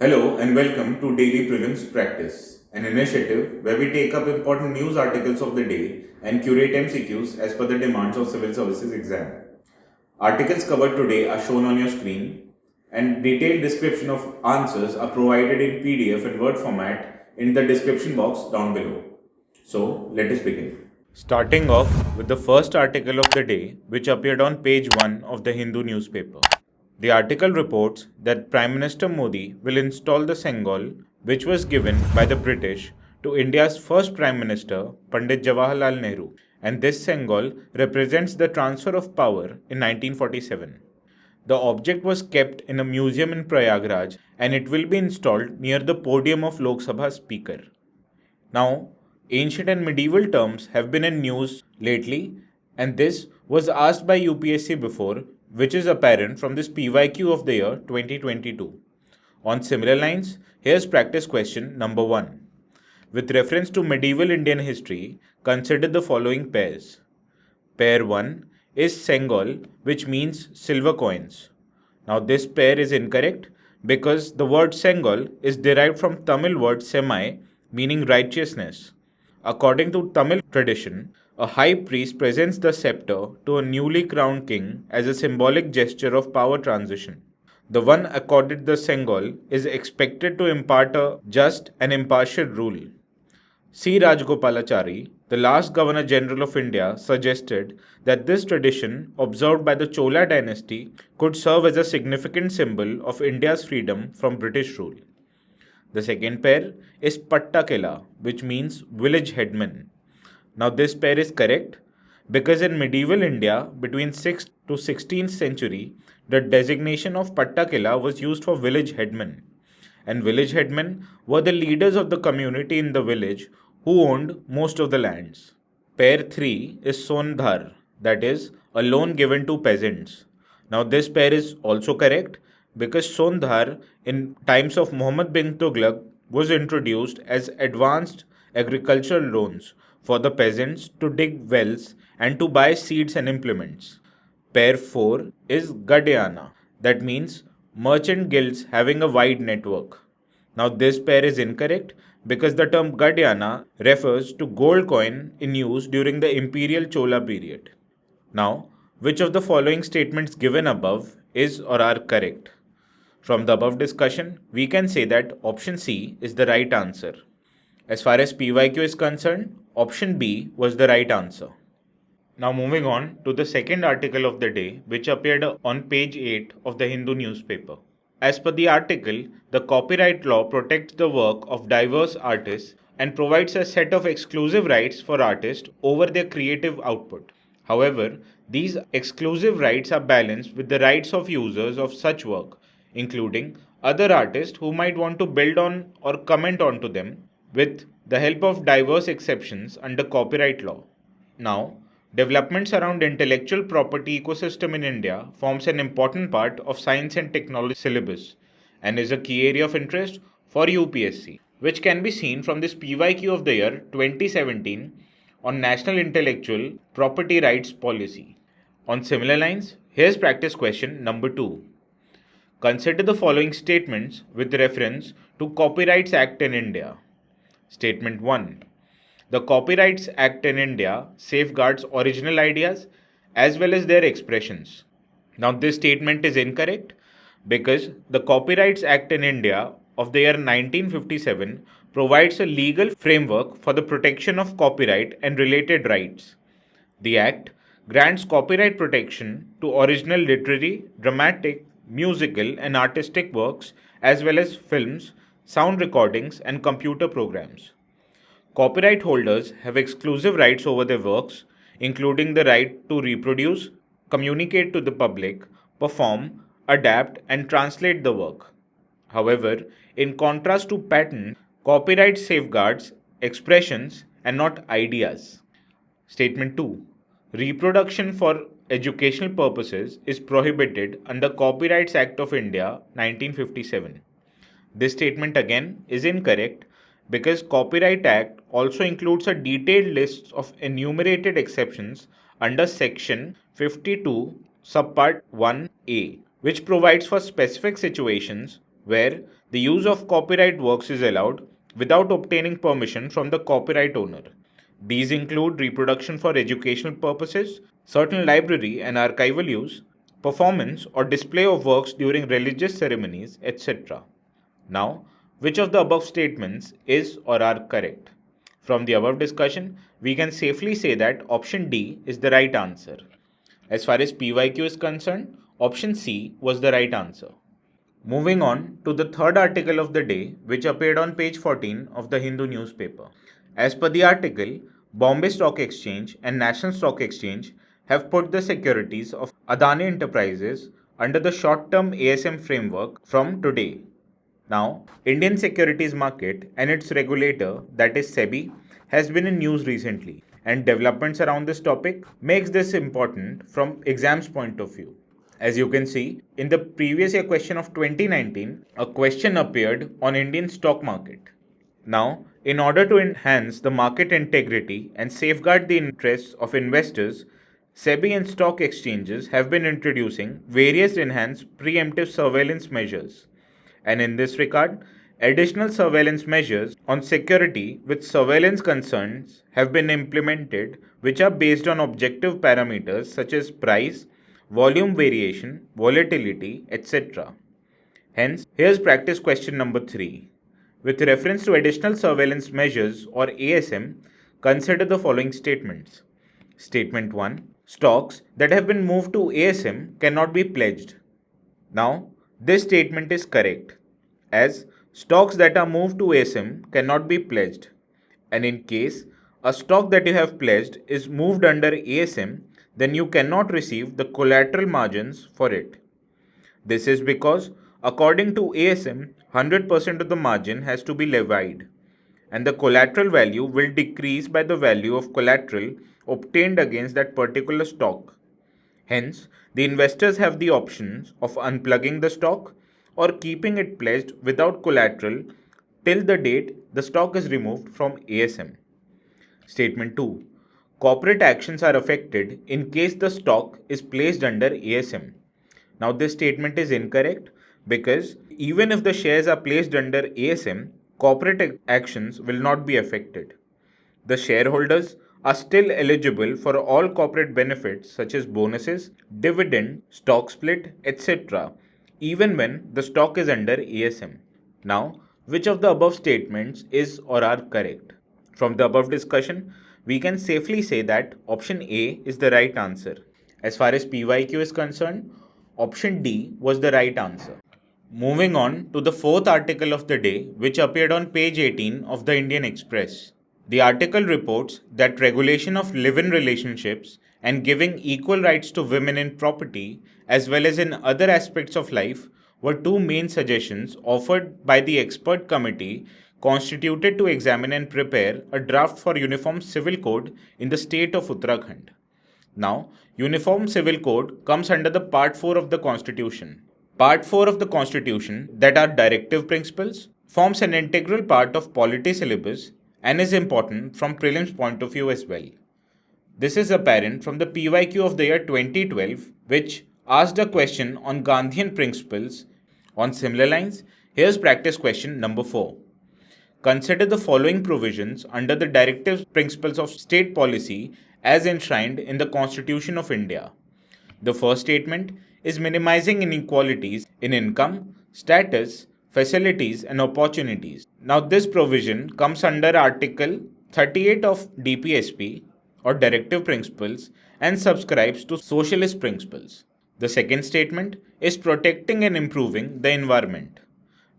Hello and welcome to Daily Prelims Practice, an initiative where we take up important news articles of the day and curate MCQs as per the demands of civil services exam. Articles covered today are shown on your screen and detailed description of answers are provided in PDF and Word format in the description box down below. So let us begin. Starting off with the first article of the day, which appeared on page 1 of the Hindu newspaper. The article reports that Prime Minister Modi will install the Sengol, which was given by the British to India's first Prime Minister, Pandit Jawaharlal Nehru, and this Sengol represents the transfer of power in 1947. The object was kept in a museum in Prayagraj and it will be installed near the podium of Lok Sabha Speaker. Now, ancient and medieval terms have been in news lately, and this was asked by UPSC before, which is apparent from this PYQ of the year 2022. On similar lines, here's practice question number 1. With reference to medieval Indian history, consider the following pairs. Pair 1 is Sengol, which means silver coins. Now, this pair is incorrect because the word Sengol is derived from Tamil word semi, meaning righteousness. According to Tamil tradition, a high priest presents the scepter to a newly crowned king as a symbolic gesture of power transition. The one accorded the Sengol is expected to impart a just and impartial rule. C. Rajagopalachari, the last Governor General of India, suggested that this tradition, observed by the Chola dynasty, could serve as a significant symbol of India's freedom from British rule. The second pair is Pattakela, which means village headman. Now, this pair is correct because in medieval India, between 6th to 16th century, the designation of Pattakela was used for village headmen. And village headmen were the leaders of the community in the village who owned most of the lands. Pair 3 is Sondhar, that is, a loan given to peasants. Now, this pair is also correct because Sondhar, in times of Muhammad bin Tughlaq, was introduced as advanced agricultural loans for the peasants to dig wells and to buy seeds and implements. Pair 4 is Gadyana, that means merchant guilds having a wide network. Now, this pair is incorrect because the term Gadyana refers to gold coin in use during the imperial Chola period. Now, which of the following statements given above is or are correct? From the above discussion, we can say that option C is the right answer. As far as PYQ is concerned, option B was the right answer. Now moving on to the second article of the day, which appeared on page 8 of the Hindu newspaper. As per the article, the copyright law protects the work of diverse artists and provides a set of exclusive rights for artists over their creative output. However, these exclusive rights are balanced with the rights of users of such work, including other artists who might want to build on or comment onto them with the help of diverse exceptions under copyright law. Now, developments around intellectual property ecosystem in India forms an important part of science and technology syllabus and is a key area of interest for UPSC, which can be seen from this PYQ of the year 2017 on National Intellectual Property Rights Policy. On similar lines, here's practice question number 2. Consider the following statements with reference to Copyrights Act in India. Statement 1. The Copyrights Act in India safeguards original ideas as well as their expressions. Now, this statement is incorrect because the Copyrights Act in India of the year 1957 provides a legal framework for the protection of copyright and related rights. The Act grants copyright protection to original literary, dramatic, musical, and artistic works as well as films, sound recordings, and computer programs. Copyright holders have exclusive rights over their works, including the right to reproduce, communicate to the public, perform, adapt, and translate the work. However, in contrast to patent, copyright safeguards expressions and not ideas. Statement 2. Reproduction for educational purposes is prohibited under Copyrights Act of India 1957. This statement again is incorrect because Copyright Act also includes a detailed list of enumerated exceptions under section 52 subpart 1a, which provides for specific situations where the use of copyright works is allowed without obtaining permission from the copyright owner. These include reproduction for educational purposes, certain library and archival use, performance or display of works during religious ceremonies, etc. Now, which of the above statements is or are correct? From the above discussion, we can safely say that option D is the right answer. As far as PYQ is concerned, option C was the right answer. Moving on to the third article of the day, which appeared on page 14 of the Hindu newspaper. As per the article, Bombay Stock Exchange and National Stock Exchange have put the securities of Adani Enterprises under the short-term ASM framework from today. Now, Indian securities market and its regulator, that is SEBI, has been in news recently, and developments around this topic makes this important from exams point of view. As you can see, in the previous year question of 2019, a question appeared on Indian stock market. Now, in order to enhance the market integrity and safeguard the interests of investors, SEBI and stock exchanges have been introducing various enhanced preemptive surveillance measures. And in this regard, additional surveillance measures on security with surveillance concerns have been implemented, which are based on objective parameters such as price, volume variation, volatility, etc. Hence, here's practice question number 3. With reference to additional surveillance measures or ASM, consider the following statements. Statement 1. Stocks that have been moved to ASM cannot be pledged. Now, this statement is correct, as stocks that are moved to ASM cannot be pledged, and in case a stock that you have pledged is moved under ASM, then you cannot receive the collateral margins for it. This is because, according to ASM, 100% of the margin has to be levied, and the collateral value will decrease by the value of collateral obtained against that particular stock. Hence, the investors have the options of unplugging the stock or keeping it pledged without collateral till the date the stock is removed from ASM. Statement 2. Corporate actions are affected in case the stock is placed under ASM. Now, this statement is incorrect because even if the shares are placed under ASM, corporate actions will not be affected. The shareholders are still eligible for all corporate benefits such as bonuses, dividend, stock split, etc., even when the stock is under ASM. Now, which of the above statements is or are correct? From the above discussion, we can safely say that option A is the right answer. As far as PYQ is concerned, option D was the right answer. Moving on to the fourth article of the day, which appeared on page 18 of the Indian Express. The article reports that regulation of live-in relationships and giving equal rights to women in property as well as in other aspects of life were two main suggestions offered by the expert committee constituted to examine and prepare a draft for Uniform Civil Code in the state of Uttarakhand. Now, Uniform Civil Code comes under the Part 4 of the Constitution. Part 4 of the Constitution, that are directive principles, forms an integral part of polity syllabus and is important from prelims point of view as well. This is apparent from the PYQ of the year 2012, which asked a question on Gandhian principles. On similar lines, here's practice question number 4. Consider the following provisions under the directive principles of state policy as enshrined in the Constitution of India. The first statement is minimizing inequalities in income, status, facilities, and opportunities. Now, this provision comes under Article 38 of DPSP or Directive Principles and subscribes to socialist principles. The second statement is protecting and improving the environment.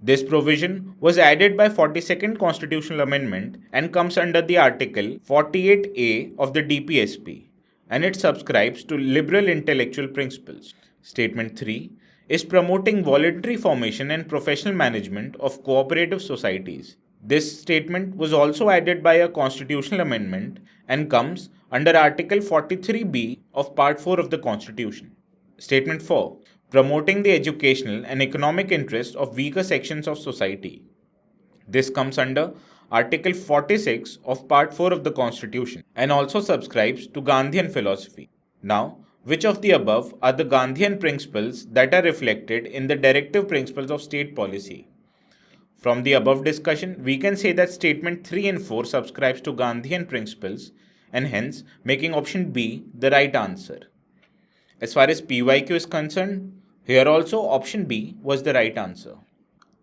This provision was added by 42nd Constitutional Amendment and comes under the Article 48A of the DPSP, and it subscribes to liberal intellectual principles. Statement 3 is promoting voluntary formation and professional management of cooperative societies. This statement was also added by a constitutional amendment and comes under Article 43B of Part 4 of the Constitution. Statement 4. Promoting the educational and economic interests of weaker sections of society. This comes under Article 46 of Part 4 of the Constitution and also subscribes to Gandhian philosophy. Now, Which of the above are the Gandhian principles that are reflected in the directive principles of state policy? From the above discussion, we can say that statement 3 and 4 subscribes to Gandhian principles and hence making option B the right answer. As far as PYQ is concerned, here also option B was the right answer.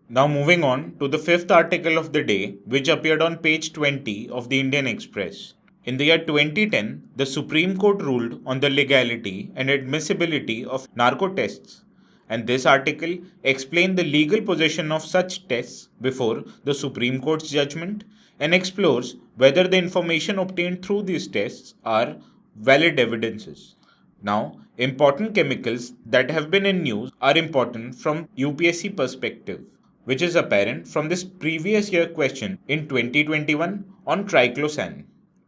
Now moving on to the fifth article of the day, which appeared on page 20 of the Indian Express. In the year 2010, the Supreme Court ruled on the legality and admissibility of narco tests, and this article explained the legal position of such tests before the Supreme Court's judgment and explores whether the information obtained through these tests are valid evidences. Now, important chemicals that have been in news are important from UPSC perspective, which is apparent from this previous year question in 2021 on triclosan.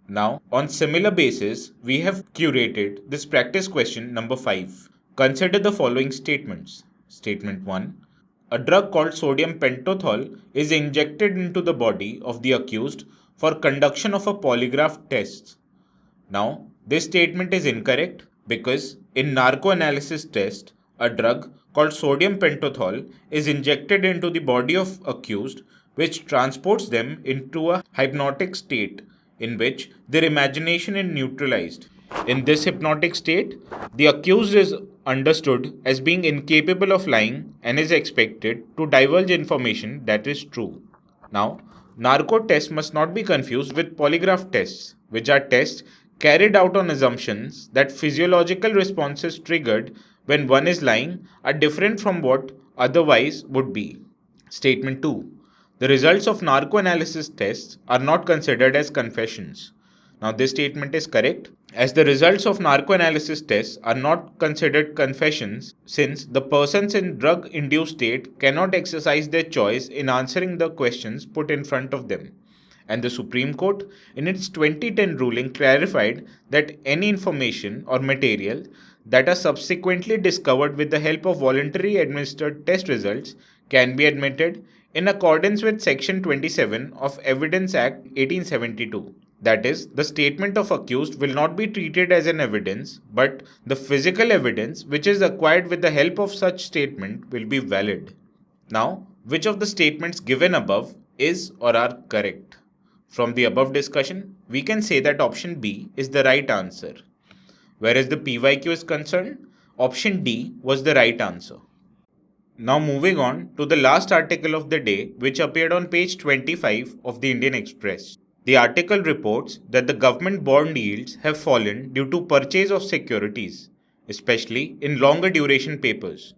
Now, on similar basis, we have curated this practice question number 5. Consider the following statements. Statement 1. A drug called sodium pentothal is injected into the body of the accused for conduction of a polygraph test. Now, this statement is incorrect because in narco analysis test, a drug called sodium pentothal is injected into the body of accused, which transports them into a hypnotic state in which their imagination is neutralized. In this hypnotic state, the accused is understood as being incapable of lying and is expected to divulge information that is true. Now, narco tests must not be confused with polygraph tests, which are tests carried out on assumptions that physiological responses triggered when one is lying are different from what otherwise would be. Statement 2. The results of narco analysis tests are not considered as confessions. Now, this statement is correct, as the results of narco analysis tests are not considered confessions since the persons in drug induced state cannot exercise their choice in answering the questions put in front of them. And the Supreme Court, in its 2010 ruling, clarified that any information or material that are subsequently discovered with the help of voluntarily administered test results can be admitted in accordance with Section 27 of Evidence Act 1872. That is, the statement of accused will not be treated as an evidence, but the physical evidence which is acquired with the help of such statement will be valid. Now, which of the statements given above is or are correct? From the above discussion, we can say that option B is the right answer. Whereas the PYQ is concerned, option D was the right answer. Now moving on to the last article of the day, which appeared on page 25 of the Indian Express. The article reports that the government bond yields have fallen due to purchase of securities, especially in longer duration papers.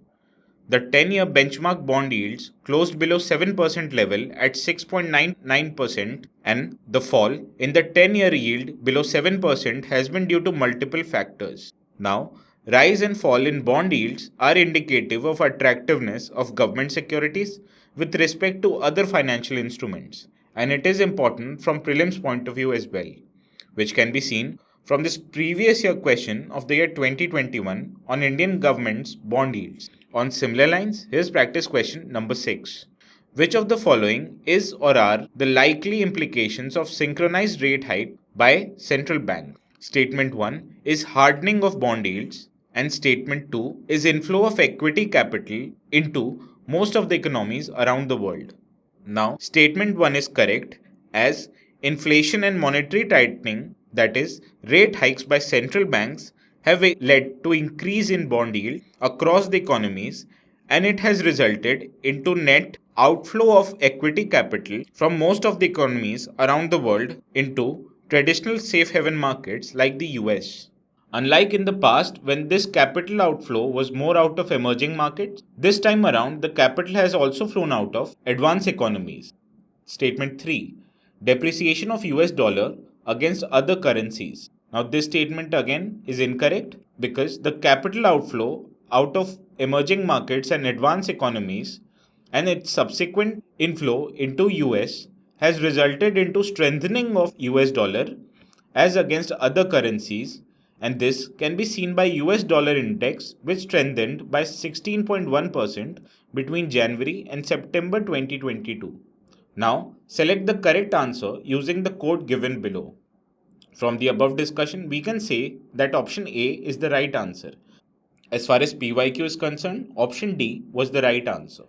The 10-year benchmark bond yields closed below 7% level at 6.99%, and the fall in the 10-year yield below 7% has been due to multiple factors. Now, rise and fall in bond yields are indicative of attractiveness of government securities with respect to other financial instruments, and it is important from prelims point of view as well, which can be seen from this previous year question of the year 2021 on Indian government's bond yields. On similar lines, here's practice question number 6. Which of the following is or are the likely implications of synchronized rate hike by central bank? Statement 1 is hardening of bond yields, and statement 2 is inflow of equity capital into most of the economies around the world. Now, statement 1 is correct, as inflation and monetary tightening, that is, rate hikes by central banks, have led to increase in bond yield across the economies, and it has resulted into net outflow of equity capital from most of the economies around the world into traditional safe haven markets like the US. Unlike in the past, when this capital outflow was more out of emerging markets, this time around the capital has also flown out of advanced economies. Statement 3. Depreciation of US dollar against other currencies. Now, this statement again is incorrect because the capital outflow out of emerging markets and advanced economies and its subsequent inflow into US has resulted into strengthening of US dollar as against other currencies, and this can be seen by US dollar index, which strengthened by 16.1% between January and September 2022. Now, select the correct answer using the code given below. From the above discussion, we can say that option A is the right answer. As far as PYQ is concerned, option D was the right answer.